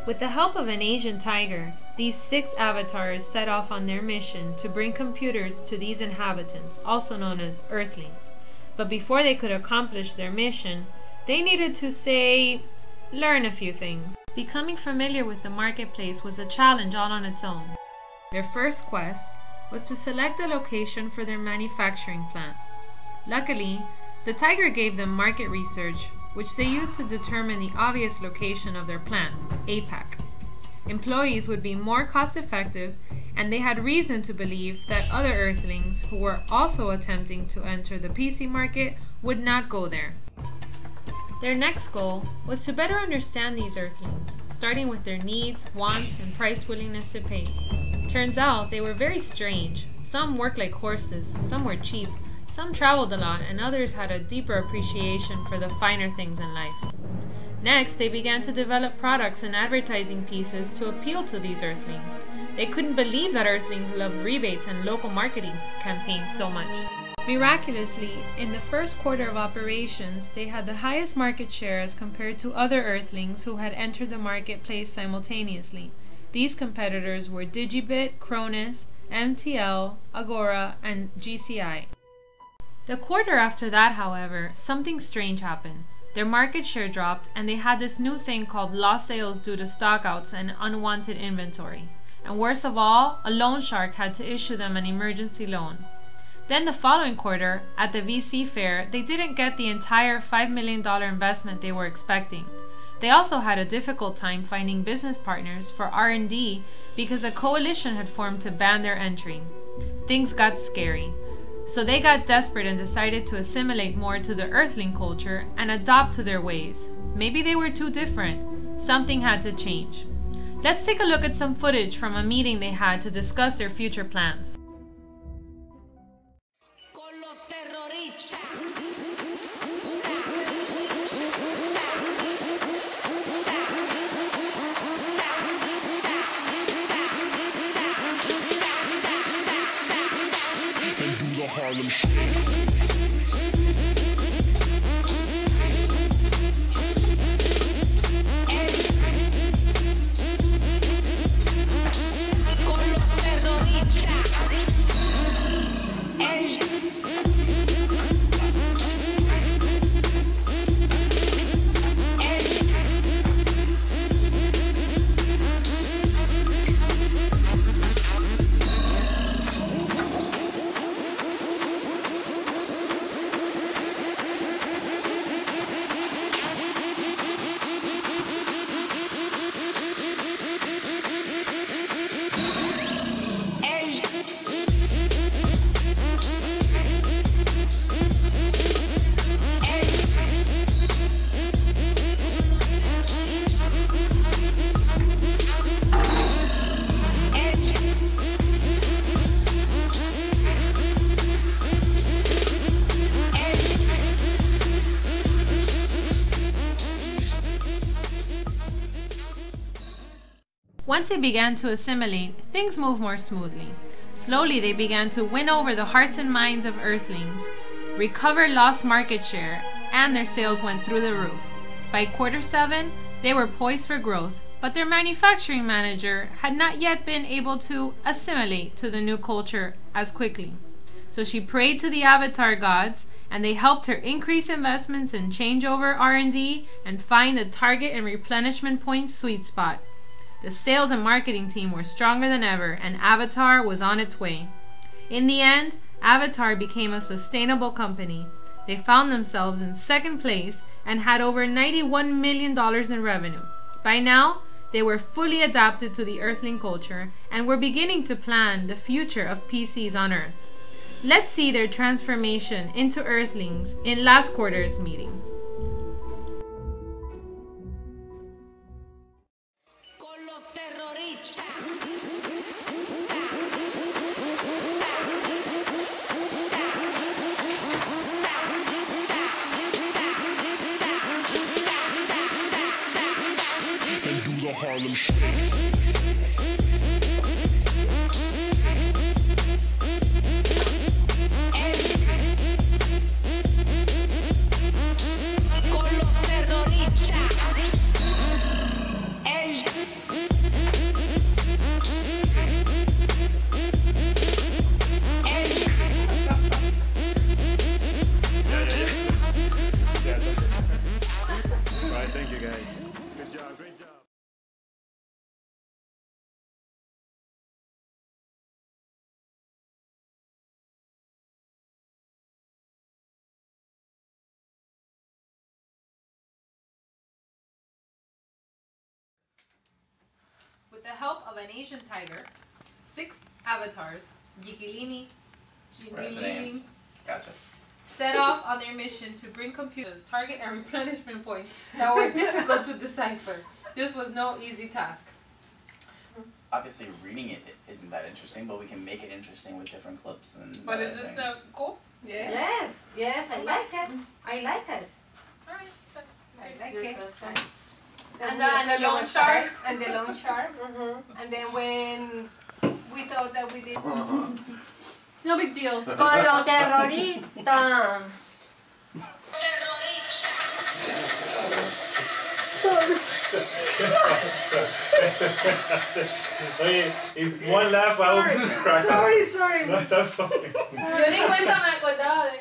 With the help of an Asian tiger, these 6 avatars set off on their mission to bring computers to these inhabitants, also known as Earthlings. But before they could accomplish their mission, they needed to, say, learn a few things. Becoming familiar with the marketplace was a challenge all on its own. Their first quest was to select a location for their manufacturing plant. Luckily, the tiger gave them market research, which they used to determine the obvious location of their plant, APAC. Employees would be more cost-effective, and they had reason to believe that other Earthlings who were also attempting to enter the PC market would not go there. Their next goal was to better understand these Earthlings, starting with their needs, wants, and price willingness to pay. Turns out they were very strange. Some worked like horses, some were cheap, some traveled a lot, and others had a deeper appreciation for the finer things in life. Next, they began to develop products and advertising pieces to appeal to these Earthlings. They couldn't believe that Earthlings loved rebates and local marketing campaigns so much. Miraculously, in the first quarter of operations, they had the highest market share as compared to other Earthlings who had entered the marketplace simultaneously. These competitors were Digibit, Cronus, MTL, Agora, and GCI. The quarter after that, however, something strange happened. Their market share dropped, and they had this new thing called lost sales due to stockouts and unwanted inventory. And worst of all, a loan shark had to issue them an emergency loan. Then the following quarter, at the VC fair, they didn't get the entire $5 million investment they were expecting. They also had a difficult time finding business partners for R&D because a coalition had formed to ban their entry. Things got scary. So they got desperate and decided to assimilate more to the Earthling culture and adopt to their ways. Maybe they were too different. Something had to change. Let's take a look at some footage from a meeting they had to discuss their future plans. Harlem Shake. Once they began to assimilate, things moved more smoothly. Slowly they began to win over the hearts and minds of Earthlings, recover lost market share, and their sales went through the roof. By Q7, they were poised for growth, but their manufacturing manager had not yet been able to assimilate to the new culture as quickly. So she prayed to the Avatar gods, and they helped her increase investments in changeover R&D and find the target and replenishment point sweet spot. The sales and marketing team were stronger than ever, and Avatar was on its way. In the end, Avatar became a sustainable company. They found themselves in second place and had over $91 million in revenue. By now, they were fully adapted to the Earthling culture and were beginning to plan the future of PCs on Earth. Let's see their transformation into Earthlings in last quarter's meeting. Harlem Shake. Right, thank you guys. Good job, great job. With the help of an Asian tiger, 6 avatars, Yikilini, Jinili, Gotcha. set off on their mission to bring computers, target and replenishment points that were difficult to decipher. This was no easy task. Obviously, reading it isn't that interesting, but we can make it interesting with different clips and. But is this cool? Yeah. Yes, I like it. I like it. Alright. I like it. And the loan shark. And the loan shark. And then when we thought that we did. No big deal. Con lo terrorista. Oye, if one laugh, I will crack. Sorry. No, that's fine. Yo ni cuenta me acordaba de